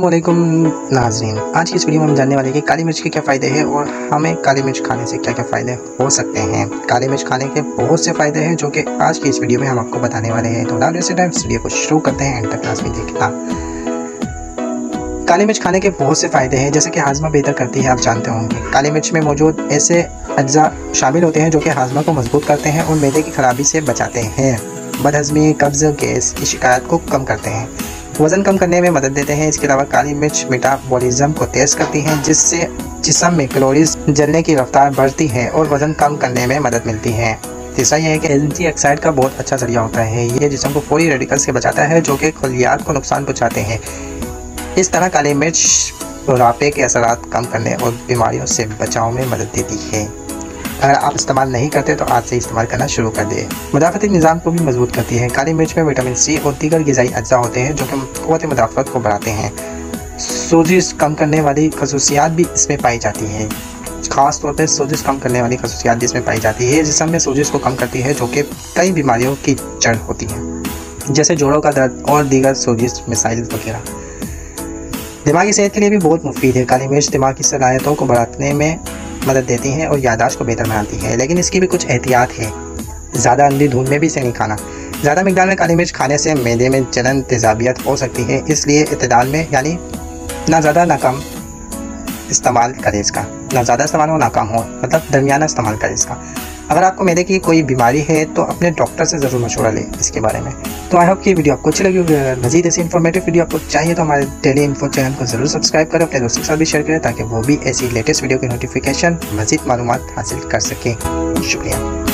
वालेकुम नाज़रीन, आज की इस वीडियो में हम जानने वाले हैं कि काली मिर्च के क्या फ़ायदे हैं और हमें काली मिर्च खाने से क्या क्या फ़ायदे हो सकते हैं। काली मिर्च खाने के बहुत से फ़ायदे हैं जो कि आज की इस वीडियो में हम आपको बताने वाले हैं। तो ना वैसे टाइम इस वीडियो को शुरू करते हैं, एंड तक क्लास में देखना। काली मिर्च खाने के बहुत से फ़ायदे हैं, जैसे कि हाजमा बेहतर करती है, आप जानते होंगे। काली मिर्च में मौजूद ऐसे अज्जा शामिल होते हैं जो कि हाजमा को मजबूत करते हैं और मैदे की खराबी से बचाते हैं। बदहज़मी, कब्ज़, गैस की शिकायत को कम करते हैं, वज़न कम करने में मदद देते हैं। इसके अलावा काली मिर्च मेटाबॉलिज्म को तेज़ करती है, जिससे जिस्म में कैलोरीज जलने की रफ्तार बढ़ती है और वज़न कम करने में मदद मिलती है। तीसरा यह है कि एंटीऑक्सीडेंट का बहुत अच्छा जरिया होता है। ये जिस्म को फ्री रेडिकल्स से बचाता है जो कि खलियात को नुकसान पहुँचाते हैं। इस तरह काली मिर्च बुढ़ापे के असरात कम करने और बीमारियों से बचाव में मदद देती है। अगर आप इस्तेमाल नहीं करते तो आज से इस्तेमाल करना शुरू कर दें। मुदाफ़ती निज़ाम को भी मजबूत करती है। काली मिर्च में विटामिन सी और दीगर ग़िज़ाई अज्जा होते हैं जो कि क़ुव्वत मुदाफ़त को बढ़ाते हैं। सोजिश कम करने वाली खसूसियात भी इसमें पाई जाती हैं। ख़ास तौर पर सोजिश कम करने वाली खसूसियात भी इसमें पाई जाती है। जिस्म में सोजिश को कम करती है जो कि कई बीमारियों की जड़ होती है, जैसे जोड़ों का दर्द और दीगर सोजिश मिसाइल वगैरह। दिमागी सेहत के लिए भी बहुत मुफीद है। काली मिर्च दिमाग की सलाहियतों को बढ़ाने में मदद देती हैं और याददाश्त को बेहतर बनाती है, लेकिन इसकी भी कुछ एहतियात है। ज़्यादा अंधी-धुंध में भी इसे नहीं खाना। ज़्यादा मिकदार में काली मिर्च खाने से मैदे में जलन, तेज़ाबियत हो सकती है, इसलिए इत्तेदाल में, यानी ना ज़्यादा ना कम इस्तेमाल करें इसका। ना ज़्यादा इस्तेमाल हो ना कम हो, मतलब दरमियाना इस्तेमाल करें इसका। अगर आपको मैदे की कोई बीमारी है तो अपने डॉक्टर से ज़रूर मशवरा लें इसके बारे में। तो आई होप कि वीडियो आपको अच्छी लगी होगी। अगर मज़ीद ऐसी इन्फॉर्मेटिव वीडियो आपको चाहिए तो हमारे डेली इन्फो चैनल को ज़रूर सब्सक्राइब करें, अपने दोस्तों के साथ भी शेयर करें ताकि वो भी ऐसी लेटेस्ट वीडियो की नोटिफिकेशन, मज़ीद मालूमात हासिल कर सकें। शुक्रिया।